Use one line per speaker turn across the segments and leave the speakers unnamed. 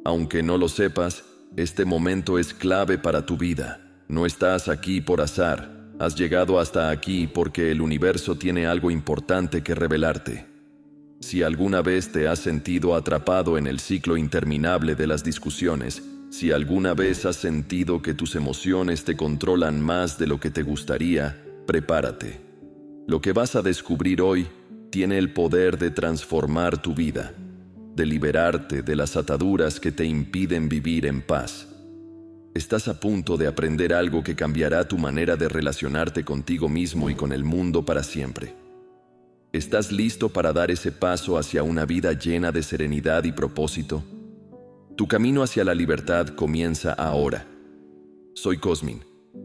Aunque no lo sepas, este momento es clave para tu vida. No estás aquí por azar. Has llegado hasta aquí porque el universo tiene algo importante que revelarte. Si alguna vez te has sentido atrapado en el ciclo interminable de las discusiones, si alguna vez has sentido que tus emociones te controlan más de lo que te gustaría, prepárate. Lo que vas a descubrir hoy tiene el poder de transformar tu vida, de liberarte de las ataduras que te impiden vivir en paz. Estás a punto de aprender algo que cambiará tu manera de relacionarte contigo mismo y con el mundo para siempre. ¿Estás listo para dar ese paso hacia una vida llena de serenidad y propósito? Tu camino hacia la libertad comienza ahora. Soy Cosmin,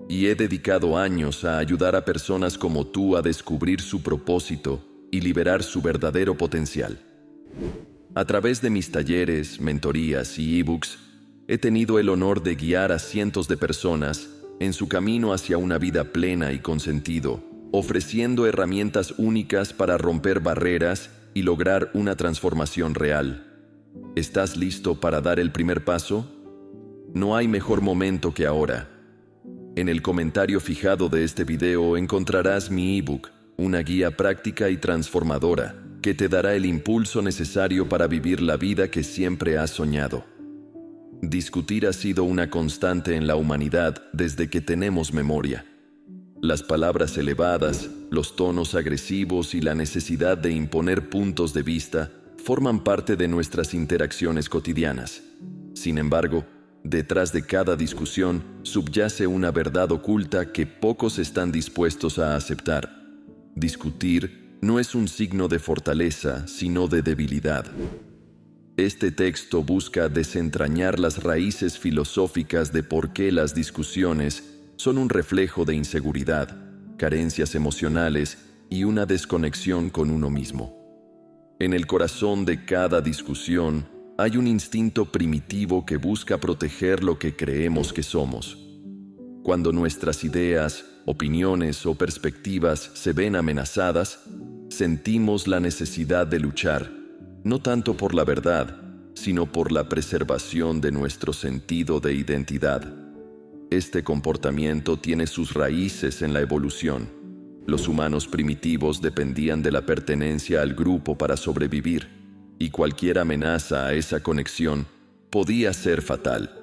y he dedicado años a ayudar a personas como tú a descubrir su propósito y liberar su verdadero potencial. A través de mis talleres, mentorías y ebooks, he tenido el honor de guiar a cientos de personas en su camino hacia una vida plena y con sentido, ofreciendo herramientas únicas para romper barreras y lograr una transformación real. ¿Estás listo para dar el primer paso? No hay mejor momento que ahora. En el comentario fijado de este video encontrarás mi ebook, una guía práctica y transformadora que te dará el impulso necesario para vivir la vida que siempre has soñado. Discutir ha sido una constante en la humanidad desde que tenemos memoria. Las palabras elevadas, los tonos agresivos y la necesidad de imponer puntos de vista forman parte de nuestras interacciones cotidianas. Sin embargo, detrás de cada discusión subyace una verdad oculta que pocos están dispuestos a aceptar. Discutir no es un signo de fortaleza, sino de debilidad. Este texto busca desentrañar las raíces filosóficas de por qué las discusiones son un reflejo de inseguridad, carencias emocionales y una desconexión con uno mismo. En el corazón de cada discusión hay un instinto primitivo que busca proteger lo que creemos que somos. Cuando nuestras ideas, opiniones o perspectivas se ven amenazadas, sentimos la necesidad de luchar, no tanto por la verdad, sino por la preservación de nuestro sentido de identidad. Este comportamiento tiene sus raíces en la evolución. Los humanos primitivos dependían de la pertenencia al grupo para sobrevivir, y cualquier amenaza a esa conexión podía ser fatal.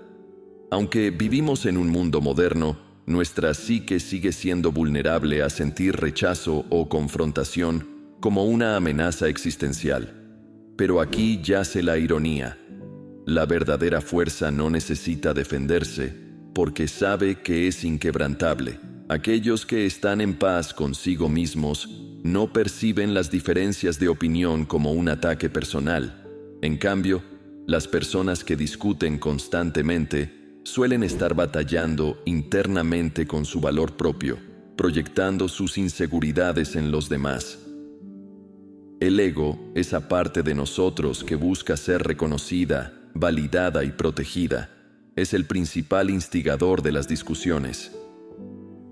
Aunque vivimos en un mundo moderno, nuestra psique sigue siendo vulnerable a sentir rechazo o confrontación como una amenaza existencial. Pero aquí yace la ironía. La verdadera fuerza no necesita defenderse, porque sabe que es inquebrantable. Aquellos que están en paz consigo mismos no perciben las diferencias de opinión como un ataque personal. En cambio, las personas que discuten constantemente suelen estar batallando internamente con su valor propio, proyectando sus inseguridades en los demás. El ego, esa parte de nosotros que busca ser reconocida, validada y protegida, es el principal instigador de las discusiones.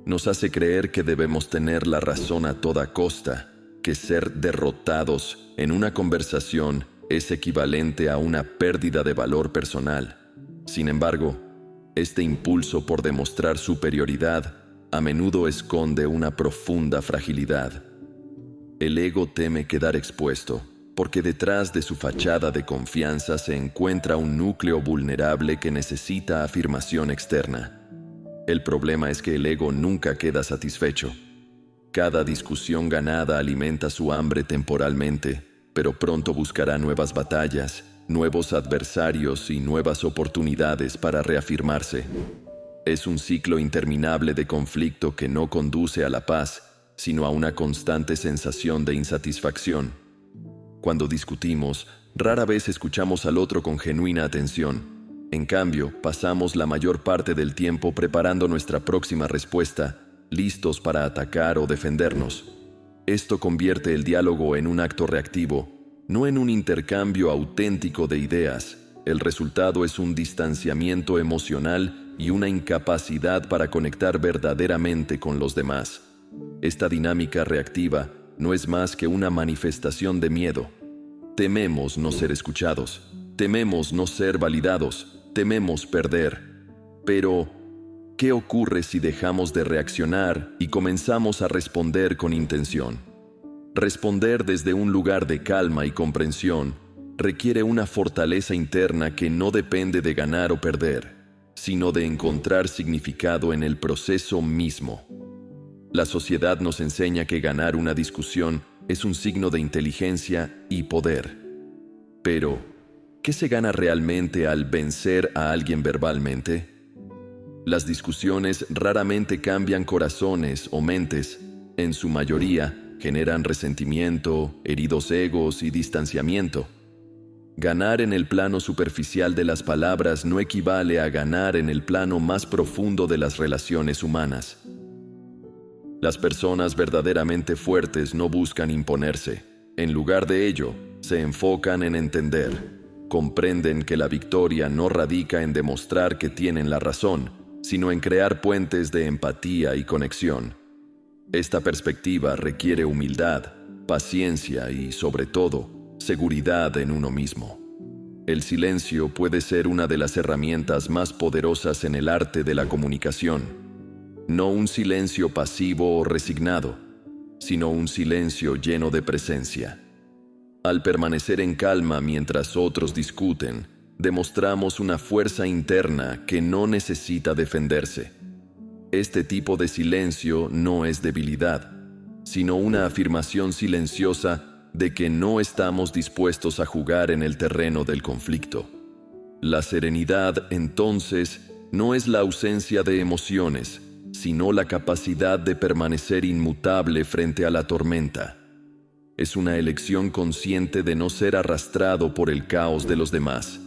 Nos hace creer que debemos tener la razón a toda costa, que ser derrotados en una conversación es equivalente a una pérdida de valor personal. Sin embargo, este impulso por demostrar superioridad a menudo esconde una profunda fragilidad. El ego teme quedar expuesto, porque detrás de su fachada de confianza se encuentra un núcleo vulnerable que necesita afirmación externa. El problema es que el ego nunca queda satisfecho. Cada discusión ganada alimenta su hambre temporalmente, pero pronto buscará nuevas batallas, nuevos adversarios y nuevas oportunidades para reafirmarse. Es un ciclo interminable de conflicto que no conduce a la paz, sino a una constante sensación de insatisfacción. Cuando discutimos, rara vez escuchamos al otro con genuina atención. En cambio, pasamos la mayor parte del tiempo preparando nuestra próxima respuesta, listos para atacar o defendernos. Esto convierte el diálogo en un acto reactivo, no en un intercambio auténtico de ideas. El resultado es un distanciamiento emocional y una incapacidad para conectar verdaderamente con los demás. Esta dinámica reactiva no es más que una manifestación de miedo. Tememos no ser escuchados. tememos no ser validados, tememos perder. Pero, ¿qué ocurre si dejamos de reaccionar y comenzamos a responder con intención? Responder desde un lugar de calma y comprensión requiere una fortaleza interna que no depende de ganar o perder, sino de encontrar significado en el proceso mismo. La sociedad nos enseña que ganar una discusión es un signo de inteligencia y poder. Pero, ¿qué se gana realmente al vencer a alguien verbalmente? Las discusiones raramente cambian corazones o mentes. En su mayoría, generan resentimiento, heridos egos y distanciamiento. Ganar en el plano superficial de las palabras no equivale a ganar en el plano más profundo de las relaciones humanas. Las personas verdaderamente fuertes no buscan imponerse. En lugar de ello, se enfocan en entender. Comprenden que la victoria no radica en demostrar que tienen la razón, sino en crear puentes de empatía y conexión. Esta perspectiva requiere humildad, paciencia y, sobre todo, seguridad en uno mismo. El silencio puede ser una de las herramientas más poderosas en el arte de la comunicación. No un silencio pasivo o resignado, sino un silencio lleno de presencia. Al permanecer en calma mientras otros discuten, demostramos una fuerza interna que no necesita defenderse. Este tipo de silencio no es debilidad, sino una afirmación silenciosa de que no estamos dispuestos a jugar en el terreno del conflicto. La serenidad, entonces, no es la ausencia de emociones, sino la capacidad de permanecer inmutable frente a la tormenta. Es una elección consciente de no ser arrastrado por el caos de los demás.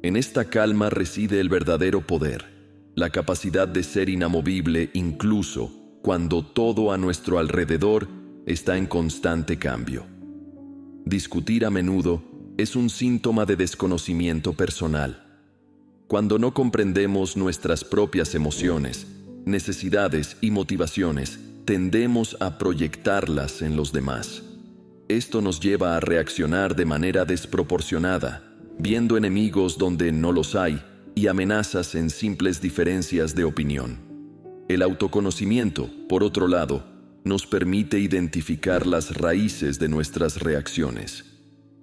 En esta calma reside el verdadero poder. La capacidad de ser inamovible incluso cuando todo a nuestro alrededor está en constante cambio. Discutir a menudo es un síntoma de desconocimiento personal. Cuando no comprendemos nuestras propias emociones, necesidades y motivaciones, tendemos a proyectarlas en los demás. Esto nos lleva a reaccionar de manera desproporcionada, viendo enemigos donde no los hay y amenazas en simples diferencias de opinión. El autoconocimiento, por otro lado, nos permite identificar las raíces de nuestras reacciones.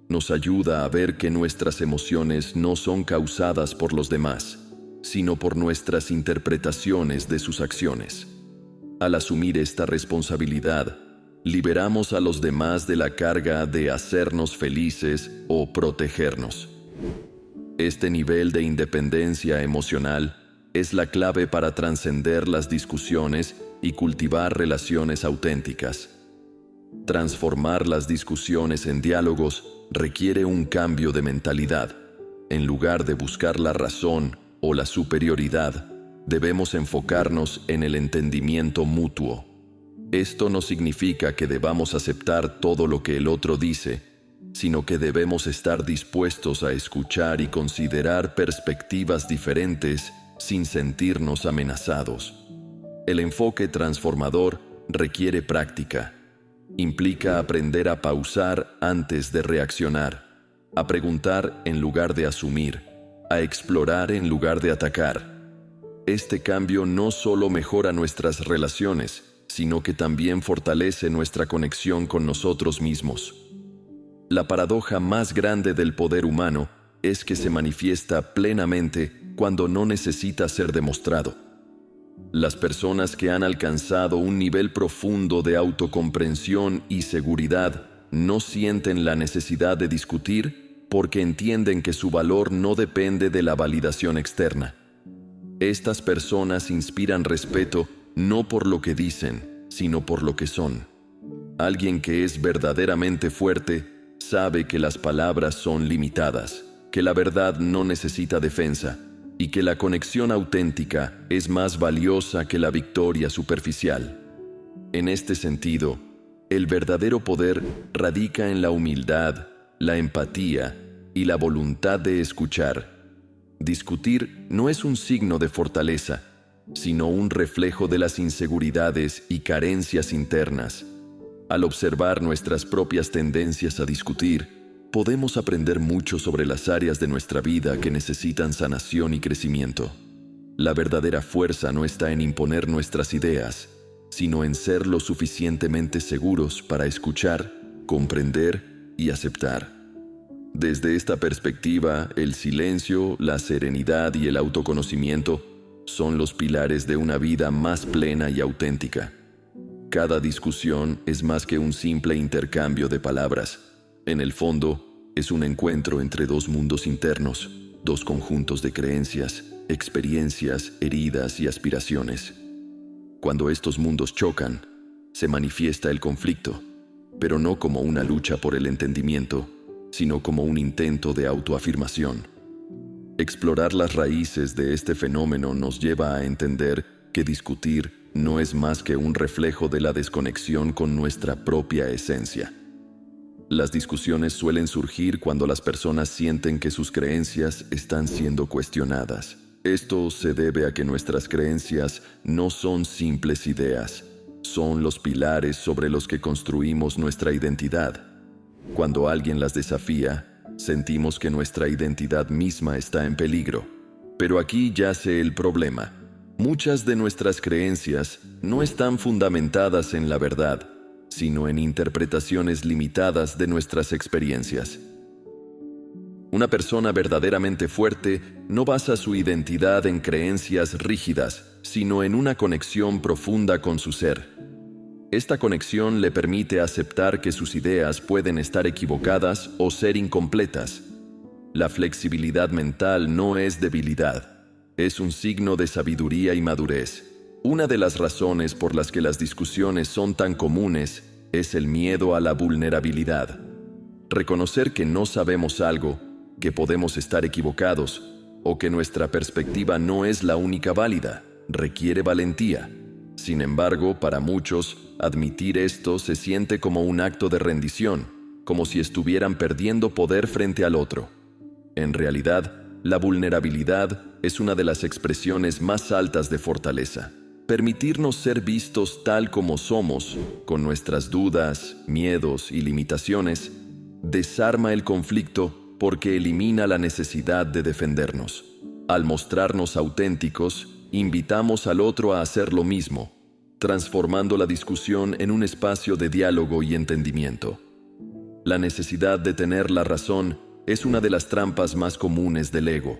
Nos ayuda a ver que nuestras emociones no son causadas por los demás, sino por nuestras interpretaciones de sus acciones. Al asumir esta responsabilidad, liberamos a los demás de la carga de hacernos felices o protegernos. Este nivel de independencia emocional es la clave para trascender las discusiones y cultivar relaciones auténticas. Transformar las discusiones en diálogos requiere un cambio de mentalidad. En lugar de buscar la razón o la superioridad, debemos enfocarnos en el entendimiento mutuo. Esto no significa que debamos aceptar todo lo que el otro dice, sino que debemos estar dispuestos a escuchar y considerar perspectivas diferentes sin sentirnos amenazados. El enfoque transformador requiere práctica. Implica aprender a pausar antes de reaccionar, a preguntar en lugar de asumir, a explorar en lugar de atacar. Este cambio no solo mejora nuestras relaciones, sino que también fortalece nuestra conexión con nosotros mismos. La paradoja más grande del poder humano es que se manifiesta plenamente cuando no necesita ser demostrado. Las personas que han alcanzado un nivel profundo de autocomprensión y seguridad no sienten la necesidad de discutir porque entienden que su valor no depende de la validación externa. Estas personas inspiran respeto no por lo que dicen, sino por lo que son. Alguien que es verdaderamente fuerte sabe que las palabras son limitadas, que la verdad no necesita defensa y que la conexión auténtica es más valiosa que la victoria superficial. En este sentido, el verdadero poder radica en la humildad, la empatía y la voluntad de escuchar. Discutir no es un signo de fortaleza, sino un reflejo de las inseguridades y carencias internas. Al observar nuestras propias tendencias a discutir, podemos aprender mucho sobre las áreas de nuestra vida que necesitan sanación y crecimiento. La verdadera fuerza no está en imponer nuestras ideas, sino en ser lo suficientemente seguros para escuchar, comprender y aceptar. Desde esta perspectiva, el silencio, la serenidad y el autoconocimiento son los pilares de una vida más plena y auténtica. Cada discusión es más que un simple intercambio de palabras. En el fondo, es un encuentro entre dos mundos internos, dos conjuntos de creencias, experiencias, heridas y aspiraciones. Cuando estos mundos chocan, se manifiesta el conflicto, pero no como una lucha por el entendimiento, sino como un intento de autoafirmación. Explorar las raíces de este fenómeno nos lleva a entender que discutir no es más que un reflejo de la desconexión con nuestra propia esencia. Las discusiones suelen surgir cuando las personas sienten que sus creencias están siendo cuestionadas. Esto se debe a que nuestras creencias no son simples ideas, son los pilares sobre los que construimos nuestra identidad. Cuando alguien las desafía, sentimos que nuestra identidad misma está en peligro. Pero aquí yace el problema. Muchas de nuestras creencias no están fundamentadas en la verdad, sino en interpretaciones limitadas de nuestras experiencias. Una persona verdaderamente fuerte no basa su identidad en creencias rígidas, sino en una conexión profunda con su ser. Esta conexión le permite aceptar que sus ideas pueden estar equivocadas o ser incompletas. La flexibilidad mental no es debilidad, es un signo de sabiduría y madurez. Una de las razones por las que las discusiones son tan comunes es el miedo a la vulnerabilidad. Reconocer que no sabemos algo, que podemos estar equivocados, o que nuestra perspectiva no es la única válida, requiere valentía. Sin embargo, para muchos, admitir esto se siente como un acto de rendición, como si estuvieran perdiendo poder frente al otro. En realidad, la vulnerabilidad es una de las expresiones más altas de fortaleza. Permitirnos ser vistos tal como somos, con nuestras dudas, miedos y limitaciones, desarma el conflicto porque elimina la necesidad de defendernos. Al mostrarnos auténticos, invitamos al otro a hacer lo mismo, transformando la discusión en un espacio de diálogo y entendimiento. La necesidad de tener la razón es una de las trampas más comunes del ego.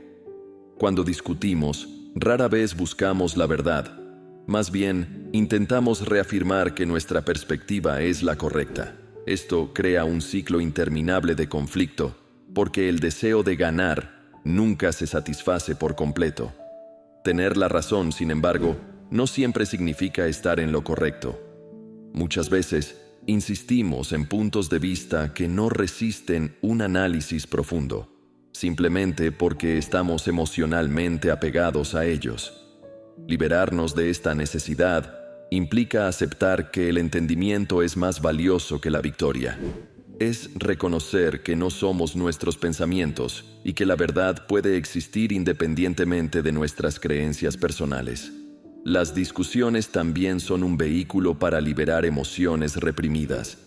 Cuando discutimos, rara vez buscamos la verdad. Más bien, intentamos reafirmar que nuestra perspectiva es la correcta. Esto crea un ciclo interminable de conflicto, porque el deseo de ganar nunca se satisface por completo. Tener la razón, sin embargo, no siempre significa estar en lo correcto. Muchas veces, insistimos en puntos de vista que no resisten un análisis profundo, simplemente porque estamos emocionalmente apegados a ellos. Liberarnos de esta necesidad implica aceptar que el entendimiento es más valioso que la victoria. Es reconocer que no somos nuestros pensamientos y que la verdad puede existir independientemente de nuestras creencias personales. Las discusiones también son un vehículo para liberar emociones reprimidas.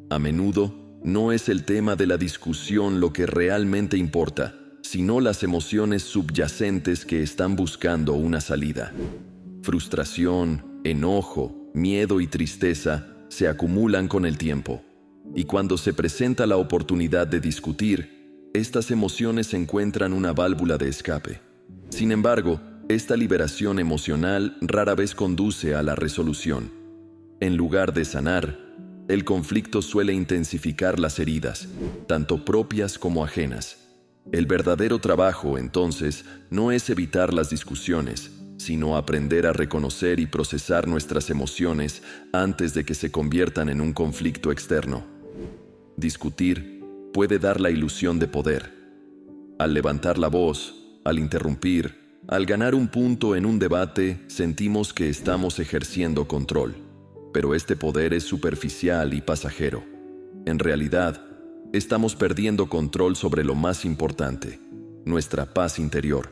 A menudo, no es el tema de la discusión lo que realmente importa, sino las emociones subyacentes que están buscando una salida. Frustración, enojo, miedo y tristeza se acumulan con el tiempo. Y cuando se presenta la oportunidad de discutir, estas emociones encuentran una válvula de escape. Sin embargo, esta liberación emocional rara vez conduce a la resolución. En lugar de sanar, el conflicto suele intensificar las heridas, tanto propias como ajenas. El verdadero trabajo, entonces, no es evitar las discusiones, sino aprender a reconocer y procesar nuestras emociones antes de que se conviertan en un conflicto externo. Discutir puede dar la ilusión de poder. Al levantar la voz, al interrumpir, al ganar un punto en un debate, sentimos que estamos ejerciendo control. Pero este poder es superficial y pasajero. En realidad, estamos perdiendo control sobre lo más importante, nuestra paz interior.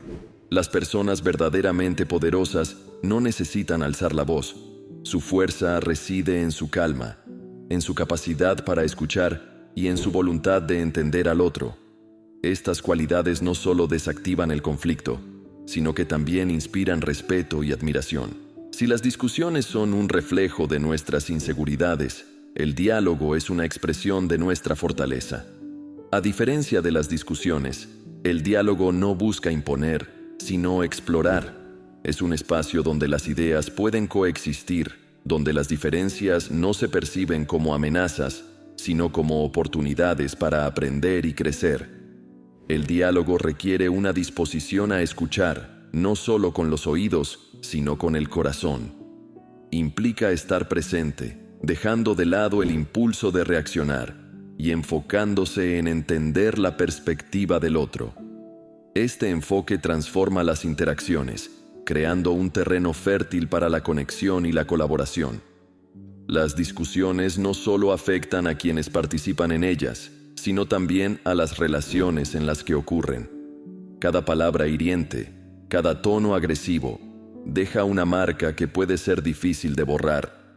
Las personas verdaderamente poderosas no necesitan alzar la voz. Su fuerza reside en su calma, en su capacidad para escuchar y en su voluntad de entender al otro. Estas cualidades no solo desactivan el conflicto, sino que también inspiran respeto y admiración. Si las discusiones son un reflejo de nuestras inseguridades, el diálogo es una expresión de nuestra fortaleza. A diferencia de las discusiones, el diálogo no busca imponer, sino explorar. Es un espacio donde las ideas pueden coexistir, donde las diferencias no se perciben como amenazas, sino como oportunidades para aprender y crecer. El diálogo requiere una disposición a escuchar, no solo con los oídos, sino con el corazón. Implica estar presente, dejando de lado el impulso de reaccionar y enfocándose en entender la perspectiva del otro. Este enfoque transforma las interacciones, creando un terreno fértil para la conexión y la colaboración. Las discusiones no solo afectan a quienes participan en ellas, sino también a las relaciones en las que ocurren. Cada palabra hiriente, cada tono agresivo, deja una marca que puede ser difícil de borrar.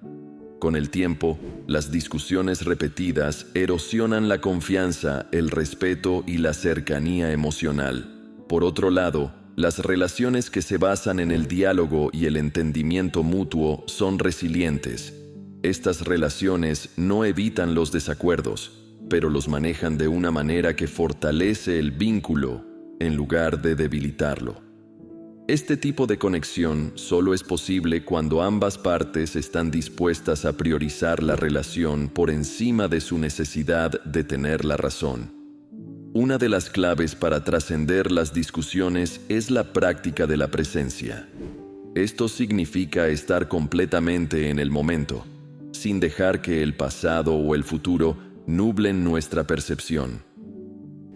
Con el tiempo, las discusiones repetidas erosionan la confianza, el respeto y la cercanía emocional. Por otro lado, las relaciones que se basan en el diálogo y el entendimiento mutuo son resilientes. Estas relaciones no evitan los desacuerdos, pero los manejan de una manera que fortalece el vínculo en lugar de debilitarlo. Este tipo de conexión solo es posible cuando ambas partes están dispuestas a priorizar la relación por encima de su necesidad de tener la razón. Una de las claves para trascender las discusiones es la práctica de la presencia. Esto significa estar completamente en el momento, sin dejar que el pasado o el futuro nublen nuestra percepción.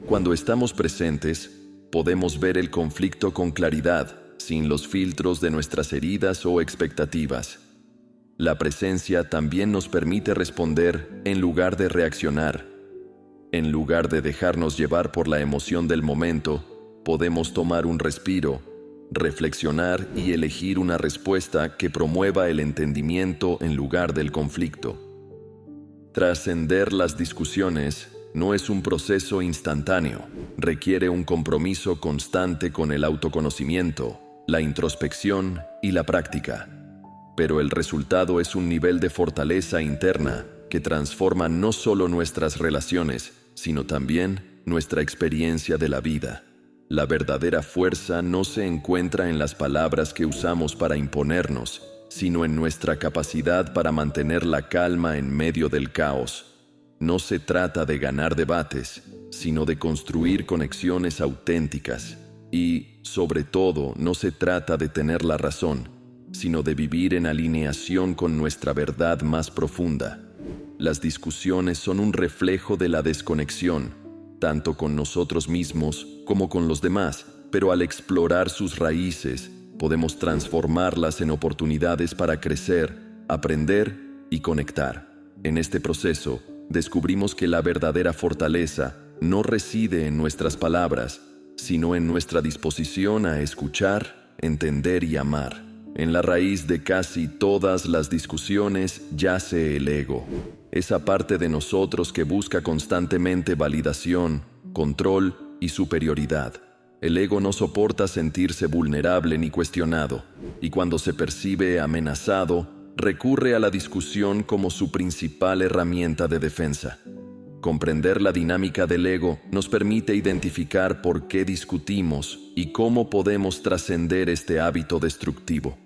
Cuando estamos presentes, podemos ver el conflicto con claridad, sin los filtros de nuestras heridas o expectativas. La presencia también nos permite responder en lugar de reaccionar. En lugar de dejarnos llevar por la emoción del momento, podemos tomar un respiro, reflexionar y elegir una respuesta que promueva el entendimiento en lugar del conflicto. Trascender las discusiones no es un proceso instantáneo, requiere un compromiso constante con el autoconocimiento, la introspección y la práctica. Pero el resultado es un nivel de fortaleza interna que transforma no solo nuestras relaciones, sino también nuestra experiencia de la vida. La verdadera fuerza no se encuentra en las palabras que usamos para imponernos, sino en nuestra capacidad para mantener la calma en medio del caos. No se trata de ganar debates, sino de construir conexiones auténticas. Y, sobre todo, no se trata de tener la razón, sino de vivir en alineación con nuestra verdad más profunda. Las discusiones son un reflejo de la desconexión, tanto con nosotros mismos como con los demás, pero al explorar sus raíces, podemos transformarlas en oportunidades para crecer, aprender y conectar. En este proceso, descubrimos que la verdadera fortaleza no reside en nuestras palabras, sino en nuestra disposición a escuchar, entender y amar. En la raíz de casi todas las discusiones yace el ego, esa parte de nosotros que busca constantemente validación, control y superioridad. El ego no soporta sentirse vulnerable ni cuestionado, y cuando se percibe amenazado, recurre a la discusión como su principal herramienta de defensa. Comprender la dinámica del ego nos permite identificar por qué discutimos y cómo podemos trascender este hábito destructivo.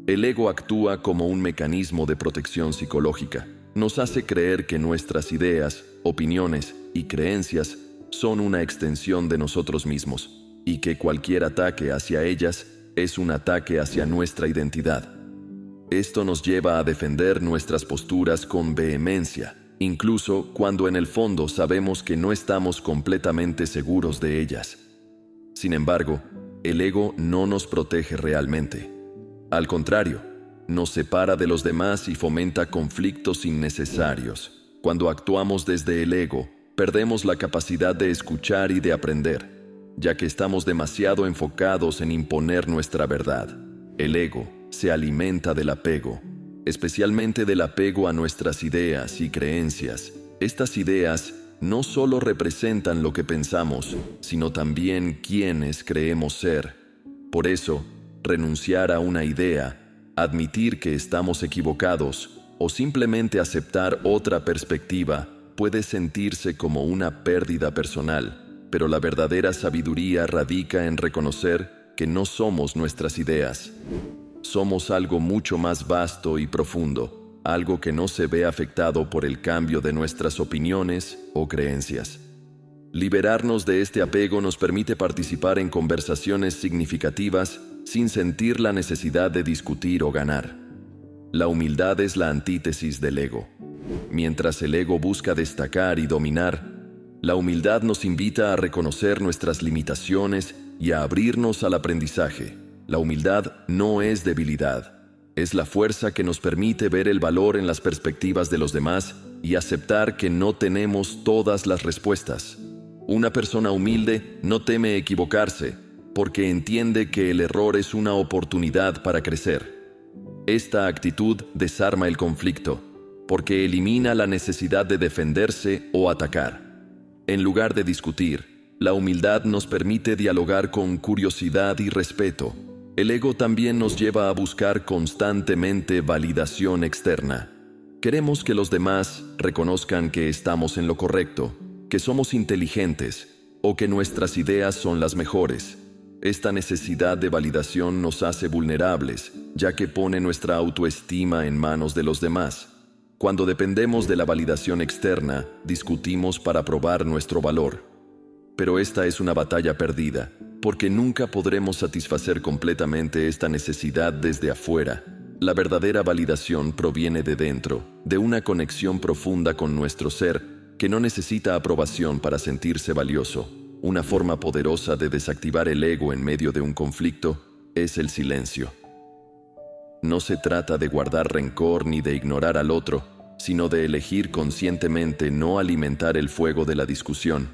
El ego actúa como un mecanismo de protección psicológica. Nos hace creer que nuestras ideas, opiniones y creencias son una extensión de nosotros mismos y que cualquier ataque hacia ellas es un ataque hacia nuestra identidad. Esto nos lleva a defender nuestras posturas con vehemencia, incluso cuando en el fondo sabemos que no estamos completamente seguros de ellas. Sin embargo, el ego no nos protege realmente. Al contrario, nos separa de los demás y fomenta conflictos innecesarios. Cuando actuamos desde el ego, perdemos la capacidad de escuchar y de aprender, ya que estamos demasiado enfocados en imponer nuestra verdad. El ego se alimenta del apego, especialmente del apego a nuestras ideas y creencias. Estas ideas no solo representan lo que pensamos, sino también quiénes creemos ser. Por eso, renunciar a una idea, admitir que estamos equivocados o simplemente aceptar otra perspectiva puede sentirse como una pérdida personal, pero la verdadera sabiduría radica en reconocer que no somos nuestras ideas. Somos algo mucho más vasto y profundo, algo que no se ve afectado por el cambio de nuestras opiniones o creencias. Liberarnos de este apego nos permite participar en conversaciones significativas sin sentir la necesidad de discutir o ganar. La humildad es la antítesis del ego. Mientras el ego busca destacar y dominar, la humildad nos invita a reconocer nuestras limitaciones y a abrirnos al aprendizaje. La humildad no es debilidad. Es la fuerza que nos permite ver el valor en las perspectivas de los demás y aceptar que no tenemos todas las respuestas. Una persona humilde no teme equivocarse, porque entiende que el error es una oportunidad para crecer. Esta actitud desarma el conflicto, porque elimina la necesidad de defenderse o atacar. En lugar de discutir, la humildad nos permite dialogar con curiosidad y respeto. El ego también nos lleva a buscar constantemente validación externa. Queremos que los demás reconozcan que estamos en lo correcto, que somos inteligentes o que nuestras ideas son las mejores. Esta necesidad de validación nos hace vulnerables, ya que pone nuestra autoestima en manos de los demás. Cuando dependemos de la validación externa, discutimos para probar nuestro valor. Pero esta es una batalla perdida, porque nunca podremos satisfacer completamente esta necesidad desde afuera. La verdadera validación proviene de dentro, de una conexión profunda con nuestro ser, que no necesita aprobación para sentirse valioso. Una forma poderosa de desactivar el ego en medio de un conflicto es el silencio. No se trata de guardar rencor ni de ignorar al otro, sino de elegir conscientemente no alimentar el fuego de la discusión.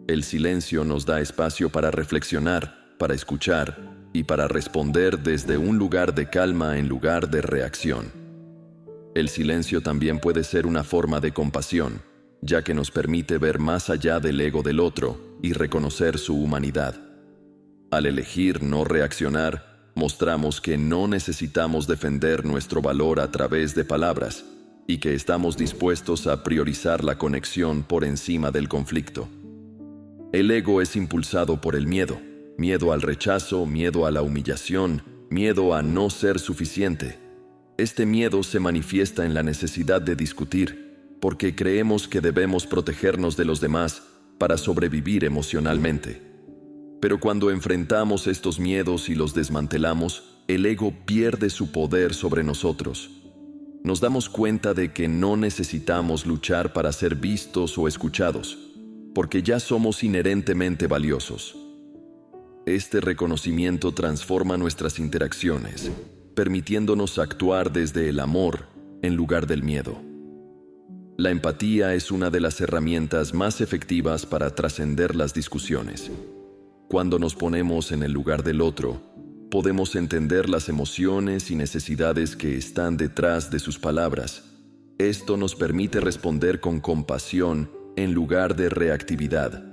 El silencio nos da espacio para reflexionar, para escuchar y para responder desde un lugar de calma en lugar de reacción. El silencio también puede ser una forma de compasión, ya que nos permite ver más allá del ego del otro y reconocer su humanidad. Al elegir no reaccionar, mostramos que no necesitamos defender nuestro valor a través de palabras y que estamos dispuestos a priorizar la conexión por encima del conflicto. El ego es impulsado por el miedo, miedo al rechazo, miedo a la humillación, miedo a no ser suficiente. Este miedo se manifiesta en la necesidad de discutir, porque creemos que debemos protegernos de los demás para sobrevivir emocionalmente. Pero cuando enfrentamos estos miedos y los desmantelamos, el ego pierde su poder sobre nosotros. Nos damos cuenta de que no necesitamos luchar para ser vistos o escuchados, porque ya somos inherentemente valiosos. Este reconocimiento transforma nuestras interacciones, permitiéndonos actuar desde el amor en lugar del miedo. La empatía es una de las herramientas más efectivas para trascender las discusiones. Cuando nos ponemos en el lugar del otro, podemos entender las emociones y necesidades que están detrás de sus palabras. Esto nos permite responder con compasión en lugar de reactividad.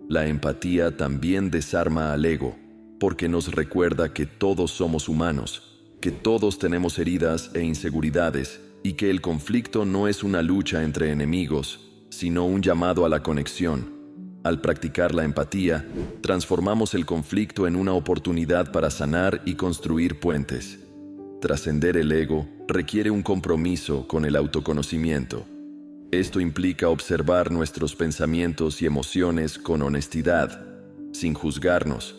La empatía también desarma al ego, porque nos recuerda que todos somos humanos, que todos tenemos heridas e inseguridades, y que el conflicto no es una lucha entre enemigos, sino un llamado a la conexión. Al practicar la empatía, transformamos el conflicto en una oportunidad para sanar y construir puentes. Trascender el ego requiere un compromiso con el autoconocimiento. Esto implica observar nuestros pensamientos y emociones con honestidad, sin juzgarnos,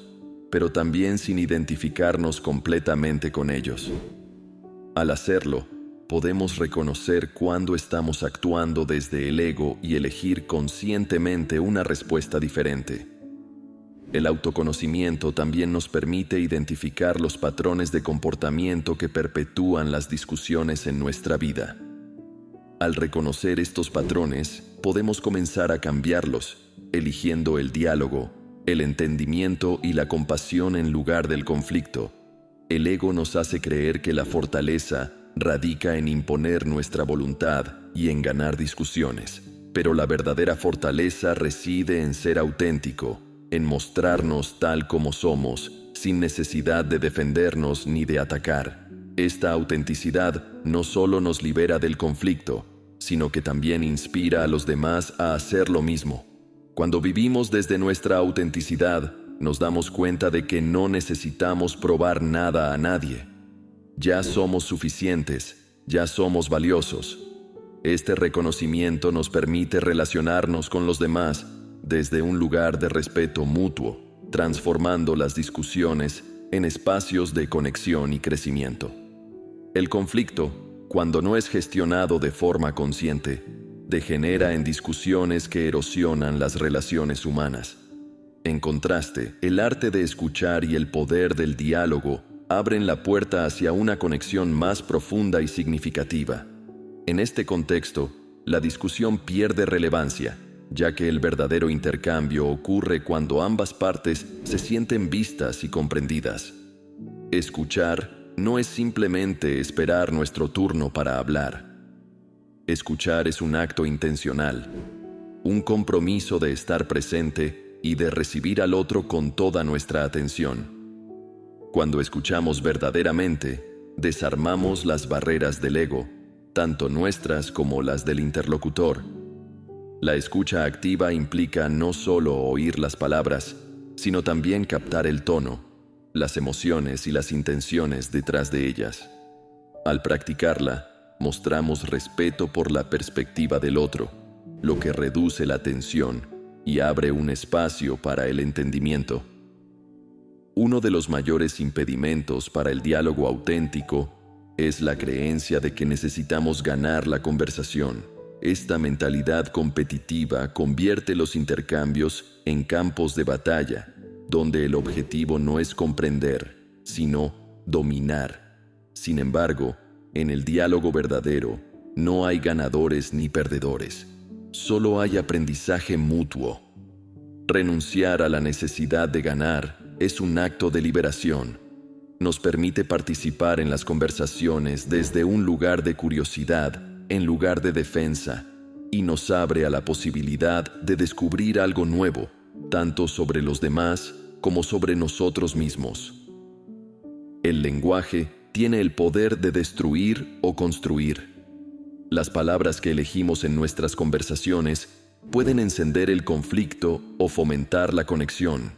pero también sin identificarnos completamente con ellos. Al hacerlo, podemos reconocer cuándo estamos actuando desde el ego y elegir conscientemente una respuesta diferente. El autoconocimiento también nos permite identificar los patrones de comportamiento que perpetúan las discusiones en nuestra vida. Al reconocer estos patrones, podemos comenzar a cambiarlos, eligiendo el diálogo, el entendimiento y la compasión en lugar del conflicto. El ego nos hace creer que la fortaleza radica en imponer nuestra voluntad y en ganar discusiones. pero la verdadera fortaleza reside en ser auténtico, en mostrarnos tal como somos, sin necesidad de defendernos ni de atacar. Esta autenticidad no solo nos libera del conflicto, sino que también inspira a los demás a hacer lo mismo. Cuando vivimos desde nuestra autenticidad, nos damos cuenta de que no necesitamos probar nada a nadie. Ya somos suficientes, ya somos valiosos. Este reconocimiento nos permite relacionarnos con los demás desde un lugar de respeto mutuo, transformando las discusiones en espacios de conexión y crecimiento. El conflicto, cuando no es gestionado de forma consciente, degenera en discusiones que erosionan las relaciones humanas. En contraste, el arte de escuchar y el poder del diálogo abren la puerta hacia una conexión más profunda y significativa. En este contexto, la discusión pierde relevancia, ya que el verdadero intercambio ocurre cuando ambas partes se sienten vistas y comprendidas. Escuchar no es simplemente esperar nuestro turno para hablar. Escuchar es un acto intencional, un compromiso de estar presente y de recibir al otro con toda nuestra atención. Cuando escuchamos verdaderamente, desarmamos las barreras del ego, tanto nuestras como las del interlocutor. La escucha activa implica no solo oír las palabras, sino también captar el tono, las emociones y las intenciones detrás de ellas. Al practicarla, mostramos respeto por la perspectiva del otro, lo que reduce la tensión y abre un espacio para el entendimiento. Uno de los mayores impedimentos para el diálogo auténtico es la creencia de que necesitamos ganar la conversación. Esta mentalidad competitiva convierte los intercambios en campos de batalla, donde el objetivo no es comprender, sino dominar. Sin embargo, en el diálogo verdadero, no hay ganadores ni perdedores. Solo hay aprendizaje mutuo. Renunciar a la necesidad de ganar es un acto de liberación. Nos permite participar en las conversaciones desde un lugar de curiosidad, en lugar de defensa, y nos abre a la posibilidad de descubrir algo nuevo, tanto sobre los demás como sobre nosotros mismos. El lenguaje tiene el poder de destruir o construir. Las palabras que elegimos en nuestras conversaciones pueden encender el conflicto o fomentar la conexión.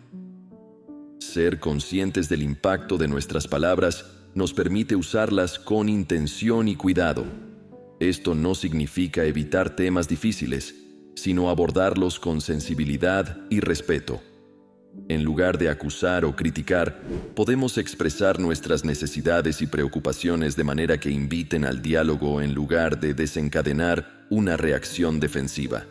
Ser conscientes del impacto de nuestras palabras nos permite usarlas con intención y cuidado. Esto no significa evitar temas difíciles, sino abordarlos con sensibilidad y respeto. En lugar de acusar o criticar, podemos expresar nuestras necesidades y preocupaciones de manera que inviten al diálogo en lugar de desencadenar una reacción defensiva.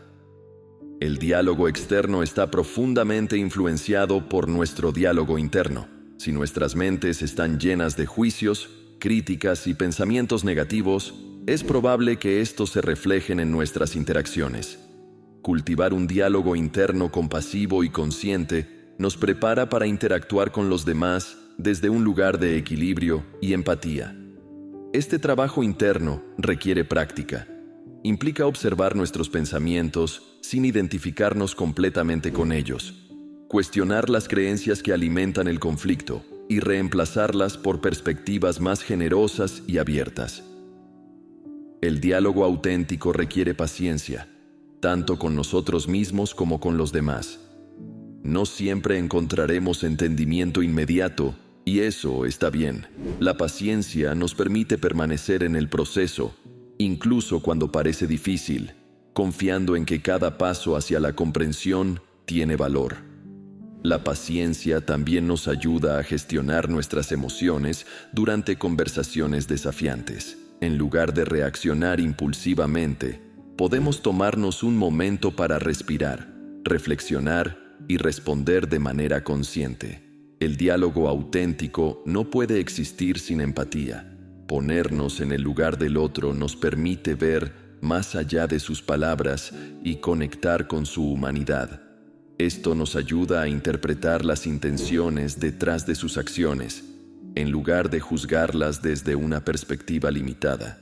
El diálogo externo está profundamente influenciado por nuestro diálogo interno. Si nuestras mentes están llenas de juicios, críticas y pensamientos negativos, es probable que estos se reflejen en nuestras interacciones. Cultivar un diálogo interno compasivo y consciente nos prepara para interactuar con los demás desde un lugar de equilibrio y empatía. Este trabajo interno requiere práctica. Implica observar nuestros pensamientos sin identificarnos completamente con ellos, cuestionar las creencias que alimentan el conflicto y reemplazarlas por perspectivas más generosas y abiertas. El diálogo auténtico requiere paciencia, tanto con nosotros mismos como con los demás. No siempre encontraremos entendimiento inmediato, y eso está bien. La paciencia nos permite permanecer en el proceso, incluso cuando parece difícil, confiando en que cada paso hacia la comprensión tiene valor. La paciencia también nos ayuda a gestionar nuestras emociones durante conversaciones desafiantes. En lugar de reaccionar impulsivamente, podemos tomarnos un momento para respirar, reflexionar y responder de manera consciente. El diálogo auténtico no puede existir sin empatía. Ponernos en el lugar del otro nos permite ver más allá de sus palabras y conectar con su humanidad. Esto nos ayuda a interpretar las intenciones detrás de sus acciones, en lugar de juzgarlas desde una perspectiva limitada.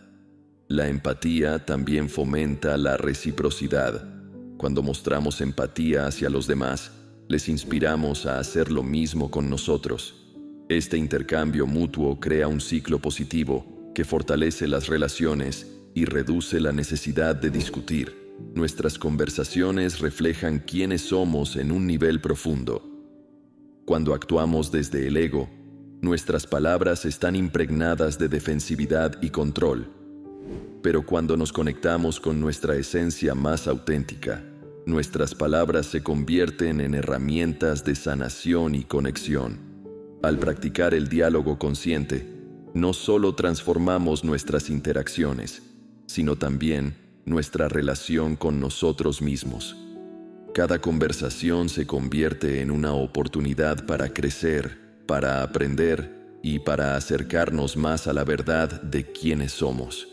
La empatía también fomenta la reciprocidad. Cuando mostramos empatía hacia los demás, les inspiramos a hacer lo mismo con nosotros. Este intercambio mutuo crea un ciclo positivo que fortalece las relaciones y reduce la necesidad de discutir. Nuestras conversaciones reflejan quiénes somos en un nivel profundo. Cuando actuamos desde el ego, nuestras palabras están impregnadas de defensividad y control. Pero cuando nos conectamos con nuestra esencia más auténtica, nuestras palabras se convierten en herramientas de sanación y conexión. Al practicar el diálogo consciente, no solo transformamos nuestras interacciones, sino también nuestra relación con nosotros mismos. Cada conversación se convierte en una oportunidad para crecer, para aprender y para acercarnos más a la verdad de quiénes somos.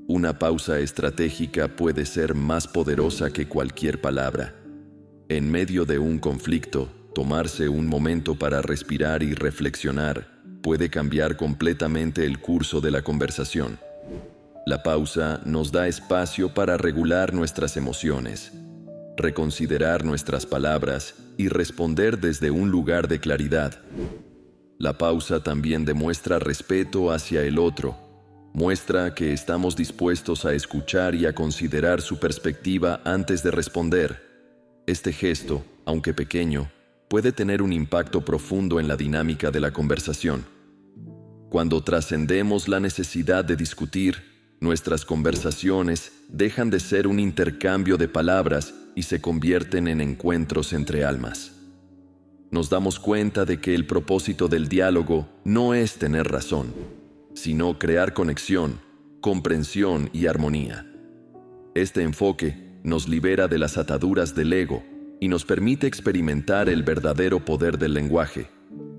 Una pausa estratégica puede ser más poderosa que cualquier palabra. En medio de un conflicto, tomarse un momento para respirar y reflexionar puede cambiar completamente el curso de la conversación. La pausa nos da espacio para regular nuestras emociones, reconsiderar nuestras palabras y responder desde un lugar de claridad. La pausa también demuestra respeto hacia el otro. Muestra que estamos dispuestos a escuchar y a considerar su perspectiva antes de responder. Este gesto, aunque pequeño, puede tener un impacto profundo en la dinámica de la conversación. Cuando trascendemos la necesidad de discutir, nuestras conversaciones dejan de ser un intercambio de palabras y se convierten en encuentros entre almas. Nos damos cuenta de que el propósito del diálogo no es tener razón, sino crear conexión, comprensión y armonía. Este enfoque nos libera de las ataduras del ego y nos permite experimentar el verdadero poder del lenguaje,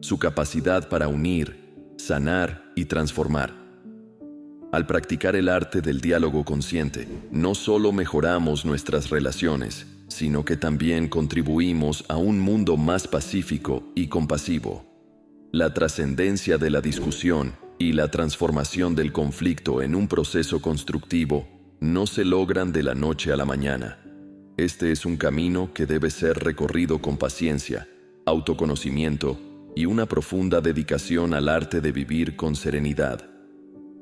su capacidad para unir, sanar y transformar. Al practicar el arte del diálogo consciente, no solo mejoramos nuestras relaciones, sino que también contribuimos a un mundo más pacífico y compasivo. La trascendencia de la discusión y la transformación del conflicto en un proceso constructivo no se logran de la noche a la mañana. Este es un camino que debe ser recorrido con paciencia, autoconocimiento y una profunda dedicación al arte de vivir con serenidad.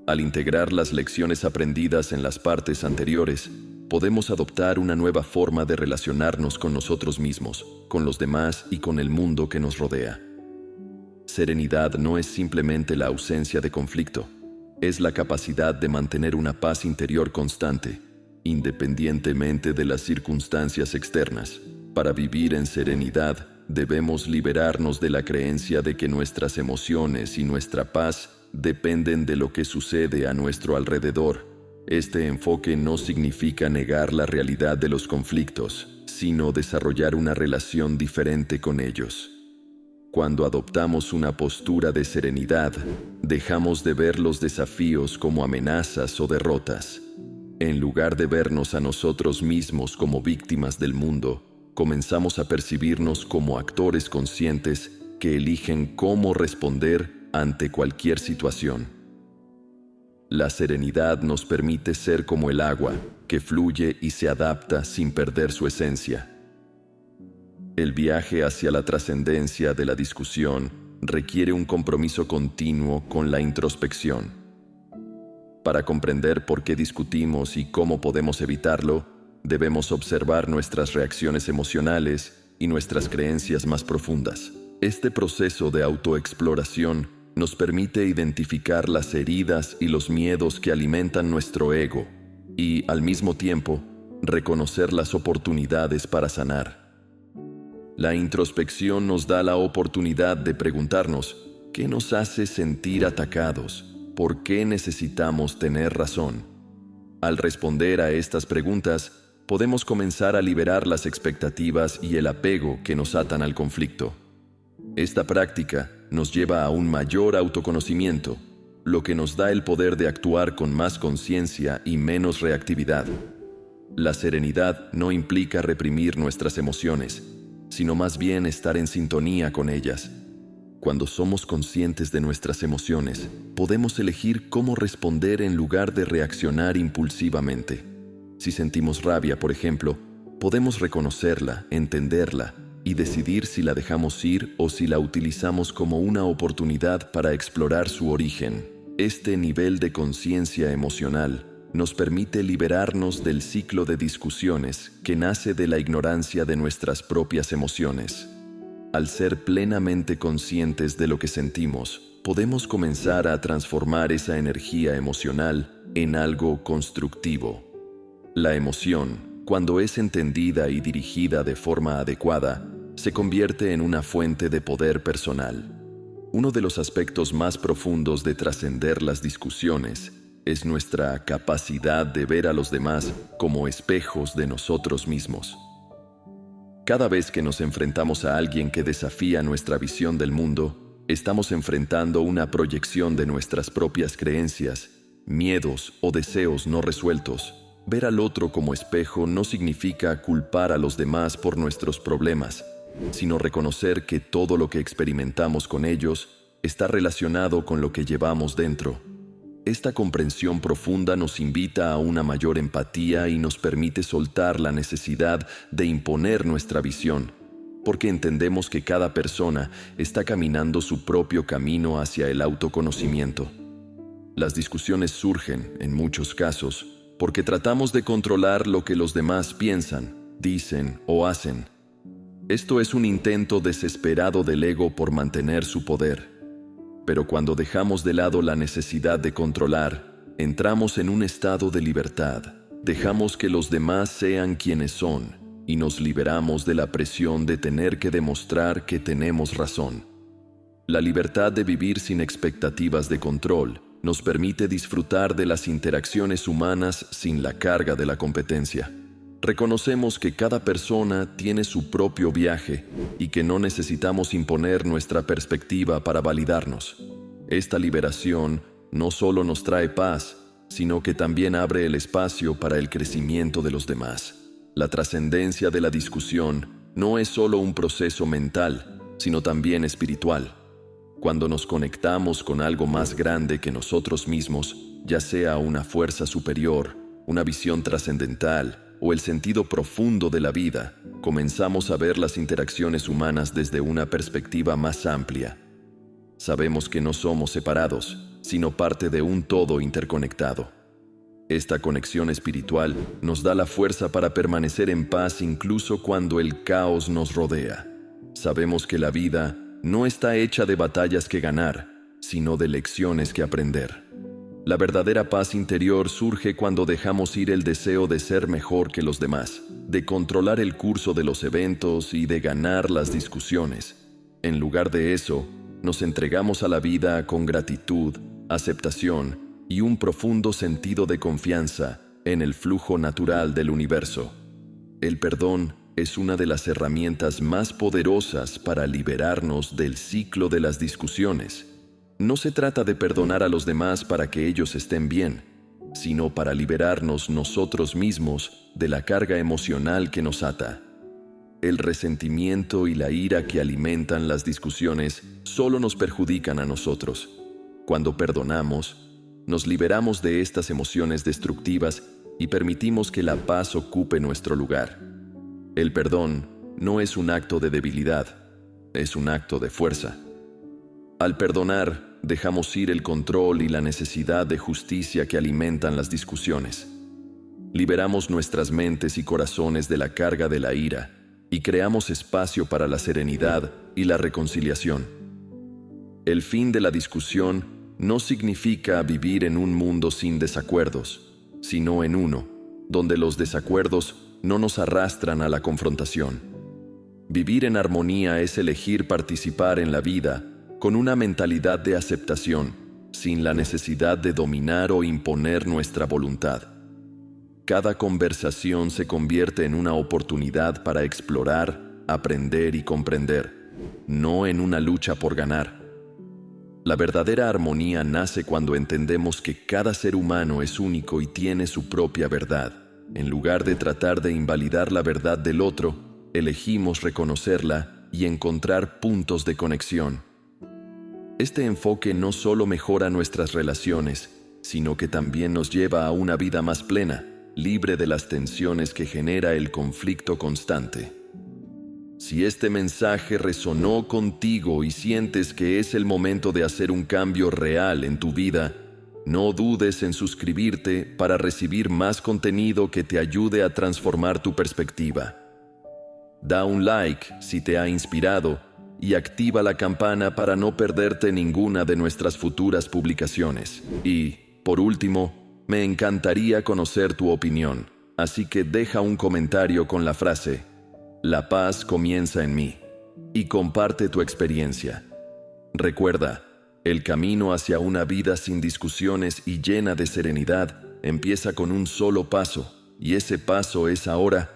Al integrar las lecciones aprendidas en las partes anteriores, podemos adoptar una nueva forma de relacionarnos con nosotros mismos, con los demás y con el mundo que nos rodea. Serenidad no es simplemente la ausencia de conflicto, es la capacidad de mantener una paz interior constante, independientemente de las circunstancias externas. Para vivir en serenidad, debemos liberarnos de la creencia de que nuestras emociones y nuestra paz dependen de lo que sucede a nuestro alrededor. Este enfoque no significa negar la realidad de los conflictos, sino desarrollar una relación diferente con ellos. Cuando adoptamos una postura de serenidad, dejamos de ver los desafíos como amenazas o derrotas. En lugar de vernos a nosotros mismos como víctimas del mundo, comenzamos a percibirnos como actores conscientes que eligen cómo responder ante cualquier situación. La serenidad nos permite ser como el agua, que fluye y se adapta sin perder su esencia. El viaje hacia la trascendencia de la discusión requiere un compromiso continuo con la introspección. Para comprender por qué discutimos y cómo podemos evitarlo, debemos observar nuestras reacciones emocionales y nuestras creencias más profundas. Este proceso de autoexploración nos permite identificar las heridas y los miedos que alimentan nuestro ego y, al mismo tiempo, reconocer las oportunidades para sanar. La introspección nos da la oportunidad de preguntarnos ¿qué nos hace sentir atacados? ¿Por qué necesitamos tener razón? Al responder a estas preguntas, podemos comenzar a liberar las expectativas y el apego que nos atan al conflicto. Esta práctica nos lleva a un mayor autoconocimiento, lo que nos da el poder de actuar con más conciencia y menos reactividad. La serenidad no implica reprimir nuestras emociones, sino más bien estar en sintonía con ellas. Cuando somos conscientes de nuestras emociones, podemos elegir cómo responder en lugar de reaccionar impulsivamente. Si sentimos rabia, por ejemplo, podemos reconocerla, entenderla y decidir si la dejamos ir o si la utilizamos como una oportunidad para explorar su origen. Este nivel de conciencia emocional nos permite liberarnos del ciclo de discusiones que nace de la ignorancia de nuestras propias emociones. Al ser plenamente conscientes de lo que sentimos, podemos comenzar a transformar esa energía emocional en algo constructivo. La emoción, cuando es entendida y dirigida de forma adecuada, se convierte en una fuente de poder personal. Uno de los aspectos más profundos de trascender las discusiones es nuestra capacidad de ver a los demás como espejos de nosotros mismos. Cada vez que nos enfrentamos a alguien que desafía nuestra visión del mundo, estamos enfrentando una proyección de nuestras propias creencias, miedos o deseos no resueltos. Ver al otro como espejo no significa culpar a los demás por nuestros problemas, sino reconocer que todo lo que experimentamos con ellos está relacionado con lo que llevamos dentro. Esta comprensión profunda nos invita a una mayor empatía y nos permite soltar la necesidad de imponer nuestra visión, porque entendemos que cada persona está caminando su propio camino hacia el autoconocimiento. Las discusiones surgen, en muchos casos, porque tratamos de controlar lo que los demás piensan, dicen o hacen. Esto es un intento desesperado del ego por mantener su poder. Pero cuando dejamos de lado la necesidad de controlar, entramos en un estado de libertad. Dejamos que los demás sean quienes son y nos liberamos de la presión de tener que demostrar que tenemos razón. La libertad de vivir sin expectativas de control nos permite disfrutar de las interacciones humanas sin la carga de la competencia. Reconocemos que cada persona tiene su propio viaje y que no necesitamos imponer nuestra perspectiva para validarnos. Esta liberación no solo nos trae paz, sino que también abre el espacio para el crecimiento de los demás. La trascendencia de la discusión no es solo un proceso mental, sino también espiritual. Cuando nos conectamos con algo más grande que nosotros mismos, ya sea una fuerza superior, una visión trascendental, o el sentido profundo de la vida, comenzamos a ver las interacciones humanas desde una perspectiva más amplia. Sabemos que no somos separados, sino parte de un todo interconectado. Esta conexión espiritual nos da la fuerza para permanecer en paz incluso cuando el caos nos rodea. Sabemos que la vida no está hecha de batallas que ganar, sino de lecciones que aprender. La verdadera paz interior surge cuando dejamos ir el deseo de ser mejor que los demás, de controlar el curso de los eventos y de ganar las discusiones. En lugar de eso, nos entregamos a la vida con gratitud, aceptación y un profundo sentido de confianza en el flujo natural del universo. El perdón es una de las herramientas más poderosas para liberarnos del ciclo de las discusiones. No se trata de perdonar a los demás para que ellos estén bien, sino para liberarnos nosotros mismos de la carga emocional que nos ata. El resentimiento y la ira que alimentan las discusiones solo nos perjudican a nosotros. Cuando perdonamos, nos liberamos de estas emociones destructivas y permitimos que la paz ocupe nuestro lugar. El perdón no es un acto de debilidad, es un acto de fuerza. Al perdonar, dejamos ir el control y la necesidad de justicia que alimentan las discusiones. Liberamos nuestras mentes y corazones de la carga de la ira y creamos espacio para la serenidad y la reconciliación. El fin de la discusión no significa vivir en un mundo sin desacuerdos, sino en uno, donde los desacuerdos no nos arrastran a la confrontación. Vivir en armonía es elegir participar en la vida con una mentalidad de aceptación, sin la necesidad de dominar o imponer nuestra voluntad. Cada conversación se convierte en una oportunidad para explorar, aprender y comprender, no en una lucha por ganar. La verdadera armonía nace cuando entendemos que cada ser humano es único y tiene su propia verdad. En lugar de tratar de invalidar la verdad del otro, elegimos reconocerla y encontrar puntos de conexión. Este enfoque no solo mejora nuestras relaciones, sino que también nos lleva a una vida más plena, libre de las tensiones que genera el conflicto constante. Si este mensaje resonó contigo y sientes que es el momento de hacer un cambio real en tu vida, no dudes en suscribirte para recibir más contenido que te ayude a transformar tu perspectiva. Da un like si te ha inspirado y activa la campana para no perderte ninguna de nuestras futuras publicaciones. Y, por último, me encantaría conocer tu opinión, así que deja un comentario con la frase "La paz comienza en mí" y comparte tu experiencia. Recuerda, el camino hacia una vida sin discusiones y llena de serenidad empieza con un solo paso, y ese paso es ahora